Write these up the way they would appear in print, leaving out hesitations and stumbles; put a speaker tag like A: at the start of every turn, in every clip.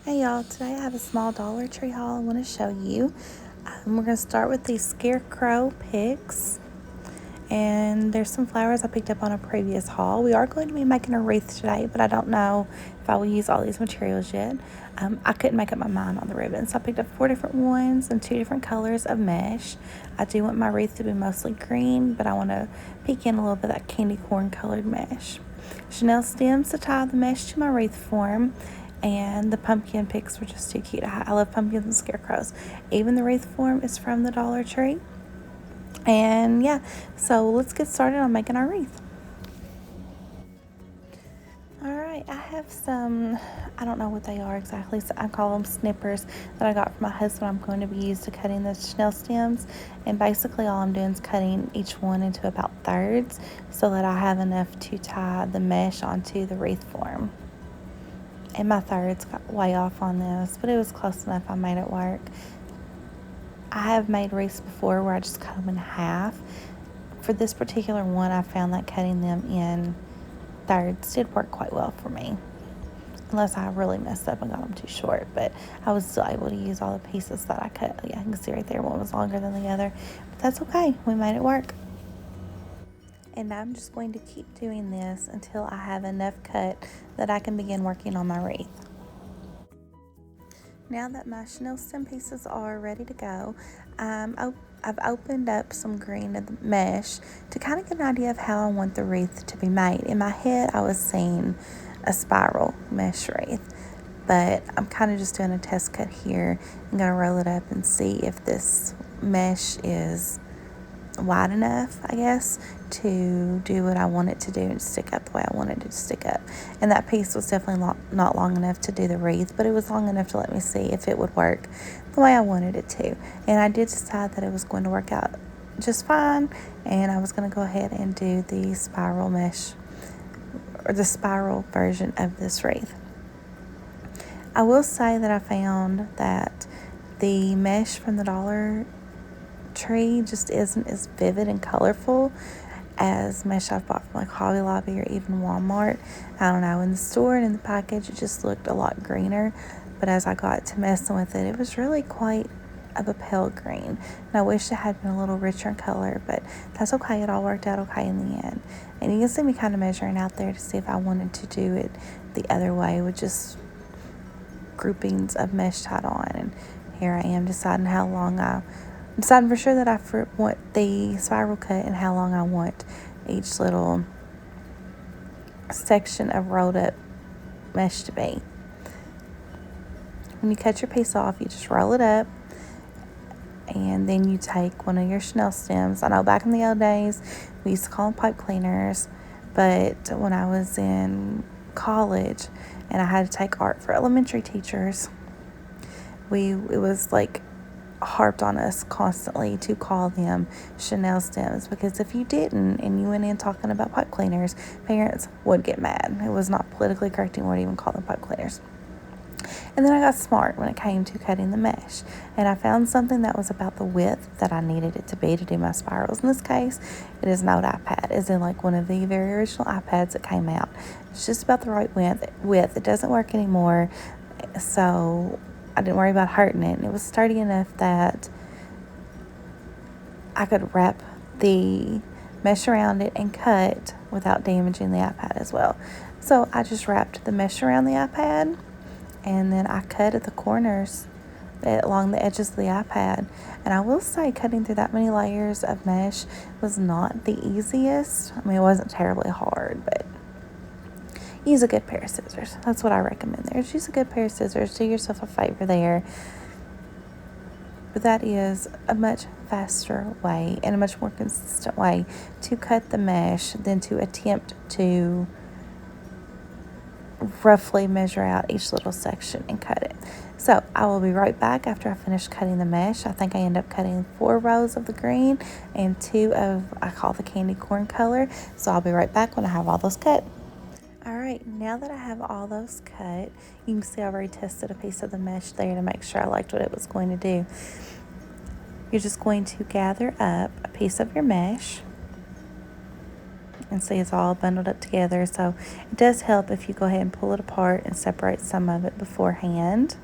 A: Hey y'all, today I have a small Dollar Tree haul I want to show you. We're going to start with these scarecrow picks. And there's some flowers I picked up on a previous haul. We are going to be making a wreath today, but I don't know if I will use all these materials yet. I couldn't make up my mind on the ribbon, so I picked up 4 different ones and 2 different colors of mesh. I do want my wreath to be mostly green, but I want to peek in a little bit of that candy corn colored mesh. Chanel stems to tie the mesh to my wreath form. And the pumpkin picks were just too cute. I love pumpkins and scarecrows. Even the wreath form is from the Dollar Tree. And yeah, so let's get started on making our wreath. Alright, I have some, I don't know what they are exactly, so I call them snippers that I got from my husband. I'm going to be used to cutting the Chanel stems, and basically all I'm doing is cutting each one into about thirds so that I have enough to tie the mesh onto the wreath form. And my thirds got way off on this, but it was close enough. I made it work. I have made wreaths before where I just cut them in half. For this particular one, I found that cutting them in thirds did work quite well for me. Unless I really messed up and got them too short. But I was still able to use all the pieces that I cut. Yeah, you can see right there one was longer than the other. But that's okay. We made it work. And I'm just going to keep doing this until I have enough cut that I can begin working on my wreath. Now that my Chanel stem pieces are ready to go, I've opened up some green mesh to kind of get an idea of how I want the wreath to be made. In my head, I was seeing a spiral mesh wreath, but I'm kind of just doing a test cut here. I'm going to roll it up and see if this mesh is wide enough, I guess, to do what I want it to do and stick up the way I wanted it to stick up. And that piece was definitely not long enough to do the wreath, but it was long enough to let me see if it would work the way I wanted it to. And I did decide that it was going to work out just fine, and I was going to go ahead and do the spiral mesh, or the spiral version of this wreath. I will say that I found that the mesh from the Dollar Tree just isn't as vivid and colorful as mesh I've bought from like Hobby Lobby or even Walmart. I don't know, in the store and in the package it just looked a lot greener, but as I got to messing with it, it was really quite of a pale green, and I wish it had been a little richer in color, but that's okay. It all worked out okay in the end. And you can see me kind of measuring out there to see if I wanted to do it the other way with just groupings of mesh tied on. And here I am deciding how long I'm deciding for sure that I want the spiral cut and how long I want each little section of rolled up mesh to be. When you cut your piece off, you just roll it up, and then you take one of your Chanel stems. I know back in the old days we used to call them pipe cleaners, but when I was in college and I had to take art for elementary teachers, it was like harped on us constantly to call them Chanel stems, because if you didn't and you went in talking about pipe cleaners, parents would get mad. It was not politically correct anymore to even call them pipe cleaners. And then I got smart when it came to cutting the mesh, and I found something that was about the width that I needed it to be to do my spirals. In this case, it is an old iPad. It's in like one of the very original iPads that came out. It's just about the right width. It doesn't work anymore, so I didn't worry about hurting it. And it was sturdy enough that I could wrap the mesh around it and cut without damaging the iPad as well. So I just wrapped the mesh around the iPad, and then I cut at the corners along the edges of the iPad. And I will say, cutting through that many layers of mesh was not the easiest. I mean, it wasn't terribly hard, but use a good pair of scissors. That's what I recommend there. Just use a good pair of scissors. Do yourself a favor there. But that is a much faster way and a much more consistent way to cut the mesh than to attempt to roughly measure out each little section and cut it. So I will be right back after I finish cutting the mesh. I think I end up cutting 4 rows of the green and 2 of, I call the candy corn color. So I'll be right back when I have all those cut. Alright, now that I have all those cut, you can see I already tested a piece of the mesh there to make sure I liked what it was going to do. You're just going to gather up a piece of your mesh And see, it's all bundled up together. So it does help if you go ahead and pull it apart and separate some of it beforehand.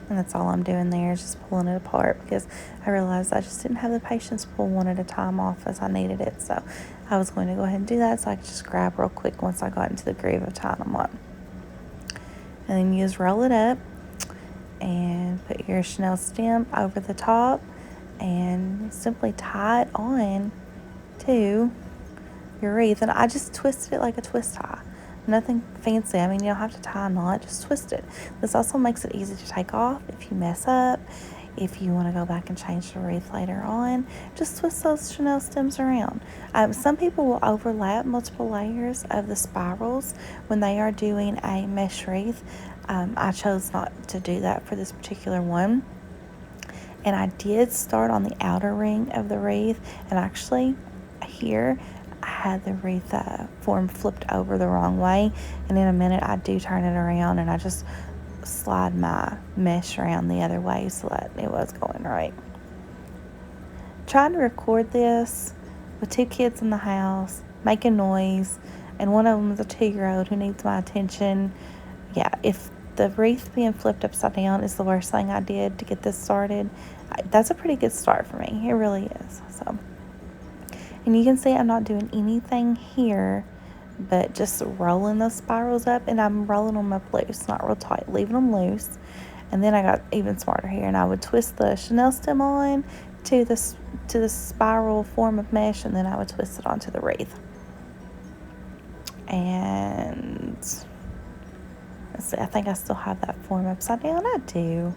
A: And that's all I'm doing there, is just pulling it apart, because I realized I just didn't have the patience to pull one at a time off as I needed it. So I was going to go ahead and do that so I could just grab real quick once I got into the groove of tying them on. And then you just roll it up and put your Chanel stem over the top and simply tie it on to your wreath. And I just twisted it like a twist tie. Nothing fancy. I mean, you don't have to tie a knot, just twist it. This also makes it easy to take off if you mess up. If you want to go back and change the wreath later on, just twist those Chanel stems around. Some people will overlap multiple layers of the spirals when they are doing a mesh wreath. I chose not to do that for this particular one. And I did start on the outer ring of the wreath, and actually here I had the wreath form flipped over the wrong way, and in a minute I do turn it around and I just slide my mesh around the other way so that it was going right. Trying to record this with 2 kids in the house making noise, and one of them is a 2-year-old who needs my attention. Yeah, if the wreath being flipped upside down is the worst thing I did to get this started, that's a pretty good start for me. It really is. So, and you can see I'm not doing anything here but just rolling those spirals up, and I'm rolling them up loose, not real tight, leaving them loose. And then I got even smarter here, and I would twist the Chanel stem on to the spiral form of mesh, and then I would twist it onto the wreath. And let's see, I think I still have that form upside down. I do.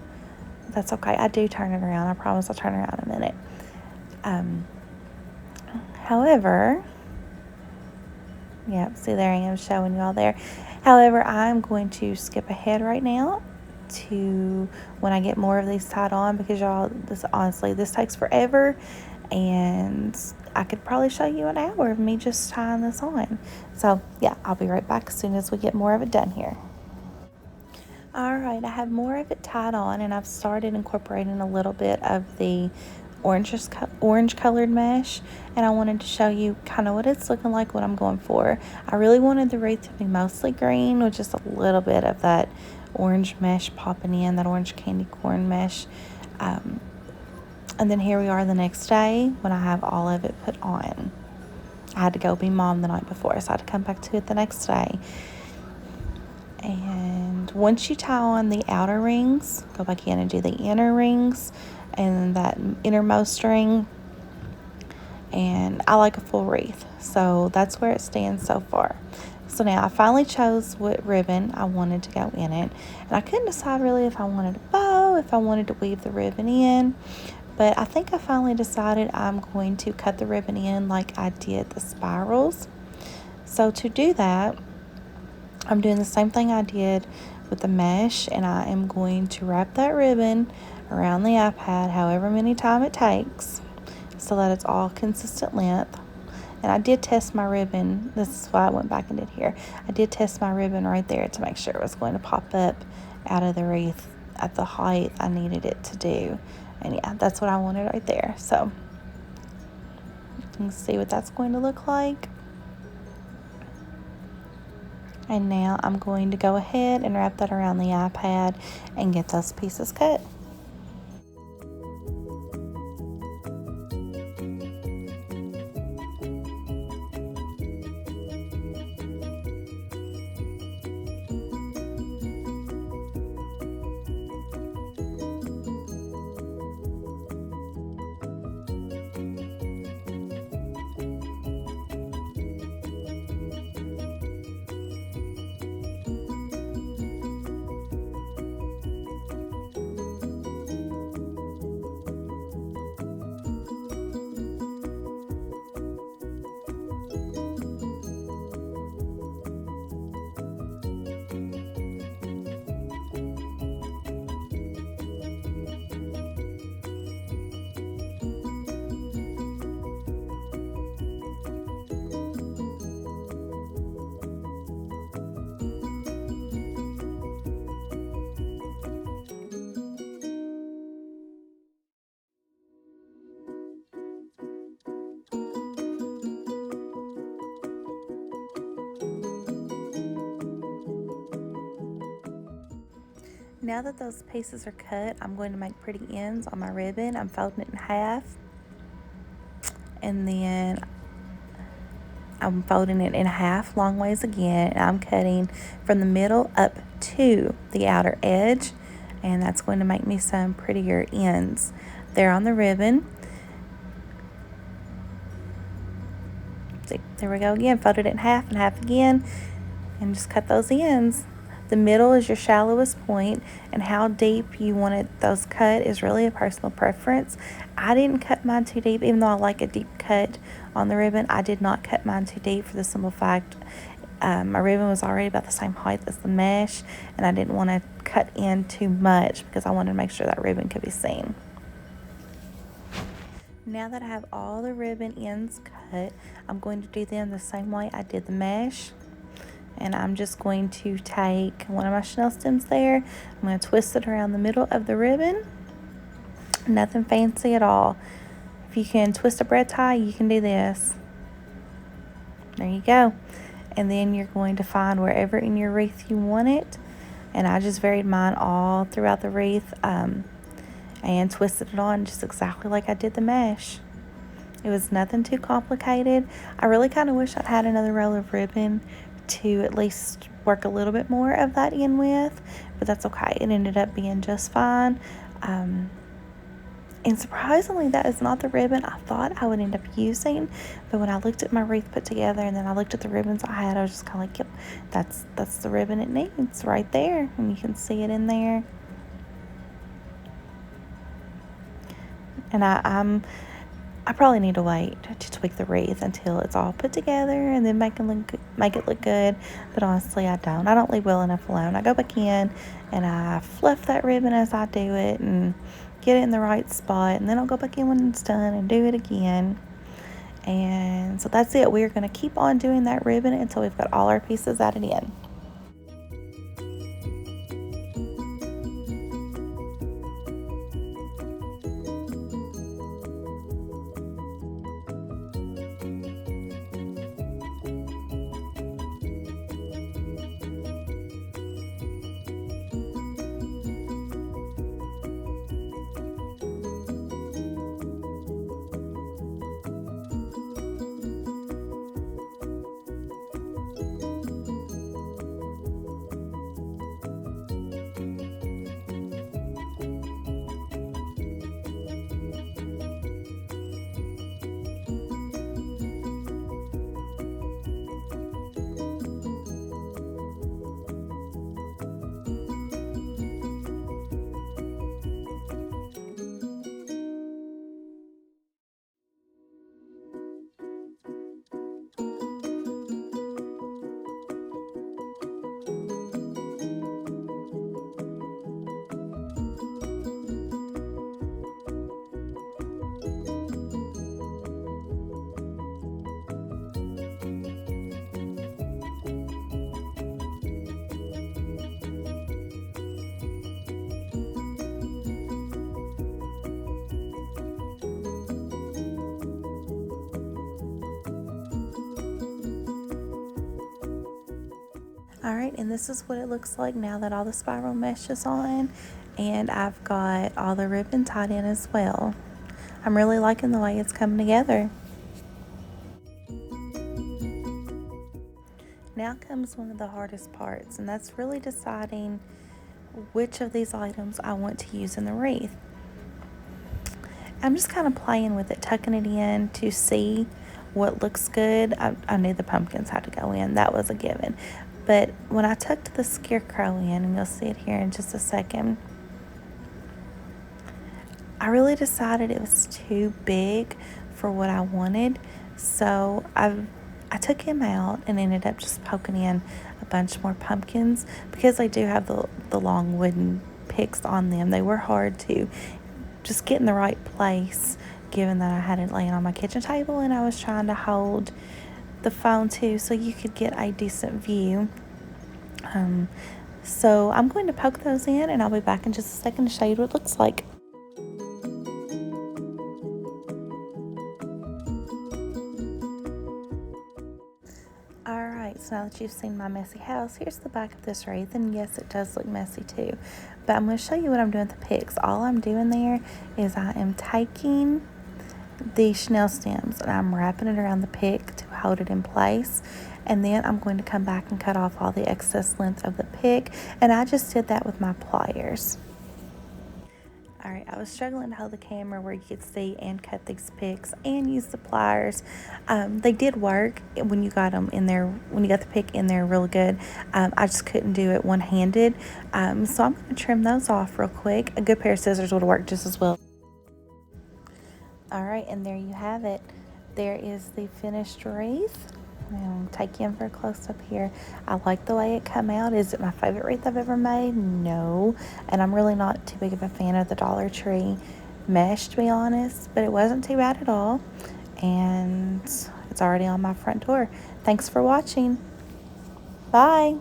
A: That's okay. I do turn it around. I promise I'll turn it around in a minute. However, yeah, see, there I am showing you all there. However, I'm going to skip ahead right now to when I get more of these tied on, because y'all, this takes forever, and I could probably show you an hour of me just tying this on. So yeah, I'll be right back as soon as we get more of it done here. Alright, I have more of it tied on, and I've started incorporating a little bit of the orange colored mesh, and I wanted to show you kind of what it's looking like, what I'm going for. I really wanted the wreath to be mostly green with just a little bit of that orange mesh popping in, that orange candy corn mesh. And then here we are the next day when I have all of it put on. I had to go be mom the night before, so I had to come back to it the next day. And once you tie on the outer rings, go back in and do the inner rings and that innermost ring. And I like a full wreath, so that's where it stands so far. So now I finally chose what ribbon I wanted to go in it, and I couldn't decide really if I wanted a bow, if I wanted to weave the ribbon in, but I think I finally decided I'm going to cut the ribbon in like I did the spirals. So to do that, I'm doing the same thing I did with the mesh, and I am going to wrap that ribbon around the iPad however many times it takes so that it's all consistent length. And I did test my ribbon. This is why I went back and did here. I did test my ribbon right there to make sure it was going to pop up out of the wreath at the height I needed it to do. And yeah, that's what I wanted right there. So you can see what that's going to look like. And now I'm going to go ahead and wrap that around the iPad and get those pieces cut. Now that those pieces are cut, I'm going to make pretty ends on my ribbon. I'm folding it in half, and then I'm folding it in half long ways again, and I'm cutting from the middle up to the outer edge, and that's going to make me some prettier ends there on the ribbon. See, there we go again, folded it in half and half again, and just cut those ends. The middle is your shallowest point, and how deep you want it those cut is really a personal preference. I didn't cut mine too deep, even though I like a deep cut on the ribbon. I did not cut mine too deep for the simple fact my ribbon was already about the same height as the mesh, and I didn't want to cut in too much because I wanted to make sure that ribbon could be seen. Now that I have all the ribbon ends cut, I'm going to do them the same way I did the mesh. And I'm just going to take one of my Chanel stems there. I'm going to twist it around the middle of the ribbon. Nothing fancy at all. If you can twist a bread tie, you can do this. There you go. And then you're going to find wherever in your wreath you want it. And I just varied mine all throughout the wreath and twisted it on just exactly like I did the mesh. It was nothing too complicated. I really kind of wish I'd had another roll of ribbon to at least work a little bit more of that in with, but that's okay. It ended up being just fine. And surprisingly, that is not the ribbon I thought I would end up using. But when I looked at my wreath put together and then I looked at the ribbons I had, I was just kind of like, yep, that's the ribbon it needs right there. And you can see it in there. And I probably need to wait to tweak the wreath until it's all put together and then make it look good. But honestly, I don't leave well enough alone. I go back in and I fluff that ribbon as I do it and get it in the right spot, and then I'll go back in when it's done and do it again. And so that's it. We're going to keep on doing that ribbon until we've got all our pieces added in. All right, and this is what it looks like now that all the spiral mesh is on, and I've got all the ribbon tied in as well. I'm really liking the way it's coming together. Now comes one of the hardest parts, and that's really deciding which of these items I want to use in the wreath. I'm just kind of playing with it, tucking it in to see what looks good. I knew the pumpkins had to go in. That was a given. But when I tucked the scarecrow in, and you'll see it here in just a second, I really decided it was too big for what I wanted. So I took him out and ended up just poking in a bunch more pumpkins because they do have the long wooden picks on them. They were hard to just get in the right place, given that I had it laying on my kitchen table and I was trying to hold the phone too so you could get a decent view. So I'm going to poke those in, and I'll be back in just a second to show you what it looks like. Alright, so so now that you've seen my messy house, here's the back of this wreath. And yes, it does look messy too. But I'm going to show you what I'm doing with the picks. All I'm doing there is I am taking the chenille stems and I'm wrapping it around the pick to hold it in place. And then I'm going to come back and cut off all the excess length of the pick. And I just did that with my pliers. Alright, I was struggling to hold the camera where you could see and cut these picks and use the pliers. They did work when you got them in there, when you got the pick in there really good. I just couldn't do it one-handed. So I'm going to trim those off real quick. A good pair of scissors would work just as well. Alright, and there you have it. There is the finished wreath. I'll take you in for a close-up here. I like the way it come out. Is it my favorite wreath I've ever made? No. And I'm really not too big of a fan of the Dollar Tree mesh, to be honest. But it wasn't too bad at all. And it's already on my front door. Thanks for watching. Bye.